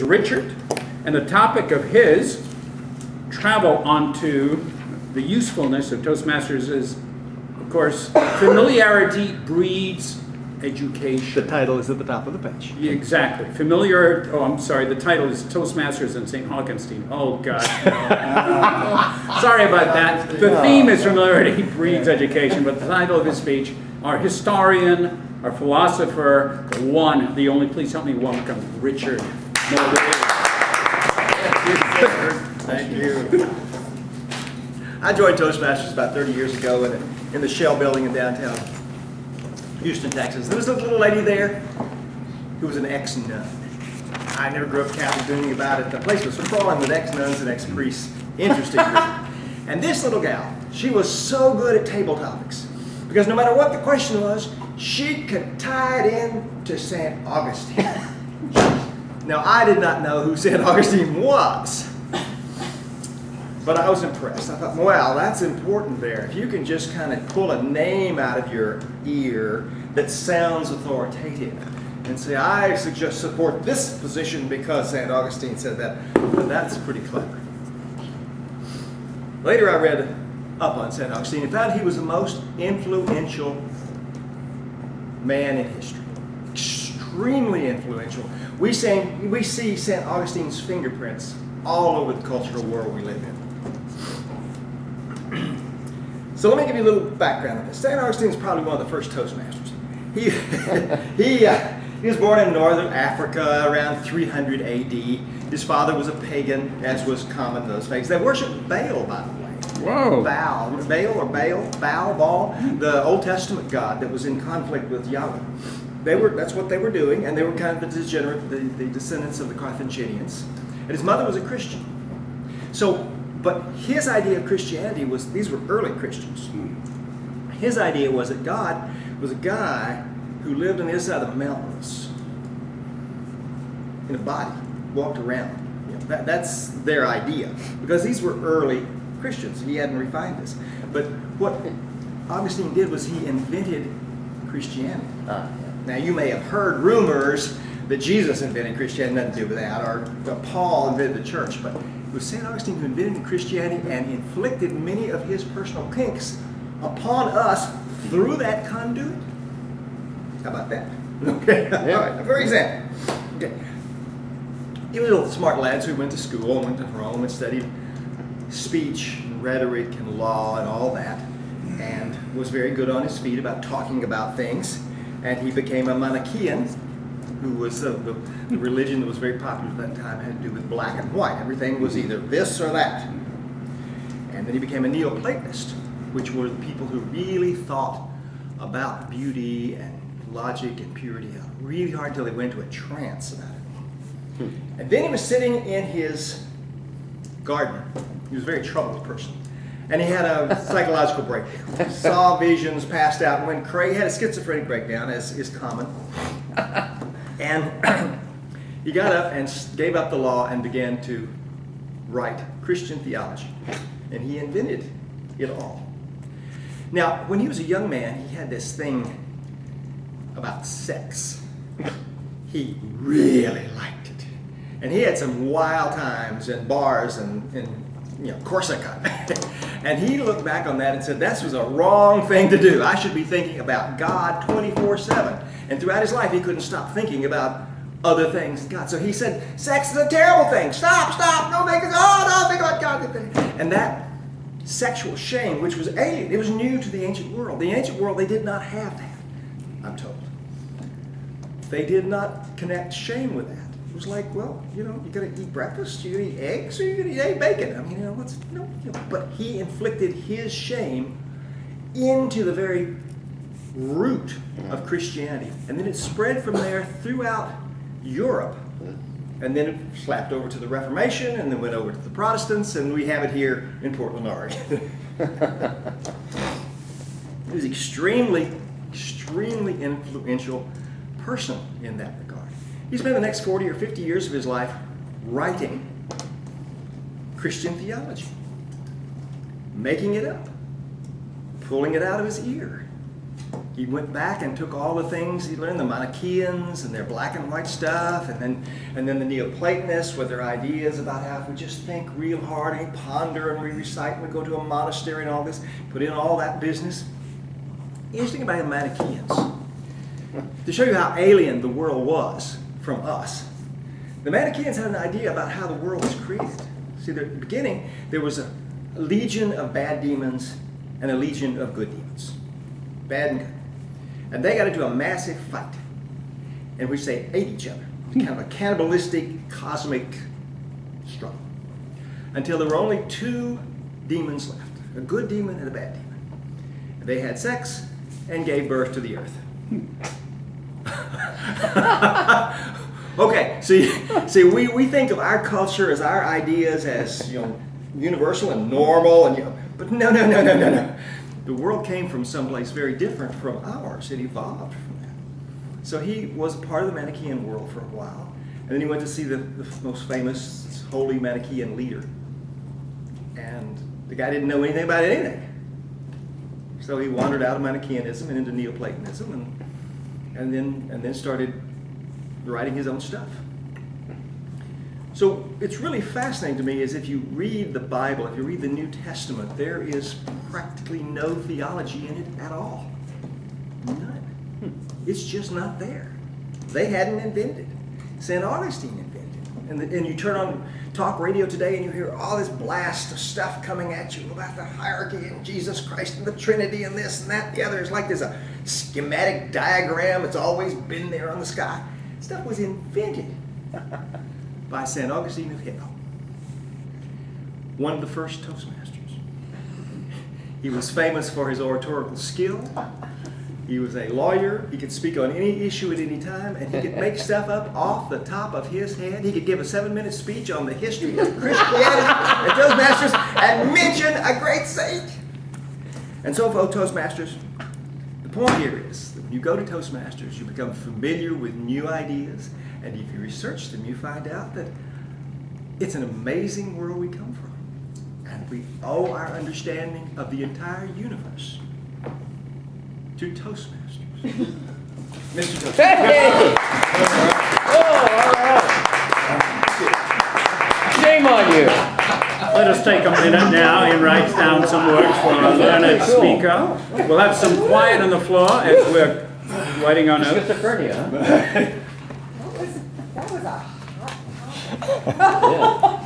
Richard, and the topic of his travel onto the usefulness of Toastmasters is, of course, familiarity breeds education. The title is at the top of the page. Exactly. The title is Toastmasters and St. Augustine. Oh, God. Sorry about that. The theme is familiarity breeds education, but the title of his speech, our historian, our philosopher, the one, the only, please help me welcome Richard. Thank you. I joined Toastmasters about 30 years ago in the Shell building in downtown Houston, Texas. There was a little lady there who was an ex-nun. I never grew up Catholic, doing anything about it. The place was crawling with ex-nuns and ex-priests. Interesting group. And this little gal, she was so good at table topics because no matter what the question was, she could tie it in to St. Augustine. Now, I did not know who St. Augustine was, but I was impressed. I thought, wow, that's important there. If you can just kind of pull a name out of your ear that sounds authoritative and say, I suggest support this position because St. Augustine said that, well, that's pretty clever. Later, I read up on St. Augustine and found he was the most influential man in history. Extremely influential. We see St. Augustine's fingerprints all over the cultural world we live in. So let me give you a little background on this. St. Augustine is probably one of the first Toastmasters. He was born in northern Africa around 300 AD. His father was a pagan, as was common in those days. They worshiped Baal, by the way. Whoa. Baal, the Old Testament god that was in conflict with Yahweh. That's what they were doing, and they were kind of the degenerate, the descendants of the Carthaginians. And his mother was a Christian. But his idea of Christianity was, these were early Christians. His idea was that God was a guy who lived on the other side of the mountains in a body, walked around. That's their idea, because these were early Christians. He hadn't refined this. But what Augustine did was he invented Christianity. Now, you may have heard rumors that Jesus invented Christianity, nothing to do with that, or Paul invented the church, but it was St. Augustine who invented Christianity and inflicted many of his personal kinks upon us through that conduit. How about that? Okay. Yeah. All right. For example, okay. You little smart lads who went to school and went to Rome and studied speech and rhetoric and law and all that, and was very good on his feet about talking about things. And he became a Manichaean, who was the religion that was very popular at that time, had to do with black and white. Everything was either this or that. And then he became a Neoplatonist, which were the people who really thought about beauty and logic and purity really hard until they went into a trance about it. And then he was sitting in his garden. He was a very troubled person. And he had a psychological breakdown. Saw visions, passed out, and went crazy. He had a schizophrenic breakdown, as is common. And he got up and gave up the law and began to write Christian theology. And he invented it all. Now, when he was a young man, he had this thing about sex. He really liked it. And he had some wild times in bars and Corsica. And he looked back on that and said, this was a wrong thing to do. I should be thinking about God 24/7. And throughout his life, he couldn't stop thinking about other things than God. So he said, sex is a terrible thing. Stop, don't think about God. And that sexual shame, which was alien, it was new to the ancient world. The ancient world, they did not have that, I'm told. They did not connect shame with that. It was like, well, you gotta eat breakfast, you gotta eat eggs, or you gotta eat bacon. I mean, but he inflicted his shame into the very root of Christianity. And then it spread from there throughout Europe. And then it slapped over to the Reformation, and then went over to the Protestants, and we have it here in Portland, Oregon. He was extremely influential person in that regard. He spent the next 40 or 50 years of his life writing Christian theology, making it up, pulling it out of his ear, he went back and took all the things he learned, the Manichaeans and their black and white stuff, and then the Neoplatonists with their ideas about how if we just think real hard and we ponder and we recite and we go to a monastery and all this, put in all that business. Interesting about the Manichaeans, to show you how alien the world was from us, the Manichaeans had an idea about how the world was created. See, at the beginning, there was a legion of bad demons and a legion of good demons. Bad and good. And they got into a massive fight in which they ate each other. It was kind of a cannibalistic, cosmic struggle. Until there were only two demons left, a good demon and a bad demon. And they had sex and gave birth to the earth. Okay, see, we think of our culture as our ideas as, universal and normal, and but no. The world came from someplace very different from ours. It evolved from that. So he was a part of the Manichaean world for a while, and then he went to see the most famous holy Manichaean leader, and the guy didn't know anything about anything. So he wandered out of Manichaeanism and into Neoplatonism, and then started writing his own stuff. So it's really fascinating to me is if you read the Bible, if you read the New Testament, there is practically no theology in it at all. None. It's just not there. They hadn't invented it. St. Augustine invented it. And you turn on talk radio today and you hear all this blast of stuff coming at you about the hierarchy and Jesus Christ and the Trinity and this and that and the other. It's like there's a schematic diagram. It's always been there on the sky. Stuff was invented by St. Augustine of Hippo, one of the first Toastmasters. He was famous for his oratorical skill. He was a lawyer. He could speak on any issue at any time, and he could make stuff up off the top of his head. He could give a 7-minute speech on the history of Christianity at Toastmasters and mention a great saint. And so for Toastmasters, the point here is that when you go to Toastmasters, you become familiar with new ideas, and if you research them, you find out that it's an amazing world we come from. And we owe our understanding of the entire universe to Toastmasters. Mr. Toastmaster. Hey! Oh, all right. Shame on you. Let us take a minute now and write down some words for our learned speaker. We'll have some quiet on the floor as we're writing our notes. Schizophrenia, huh? That was a hot. Yeah.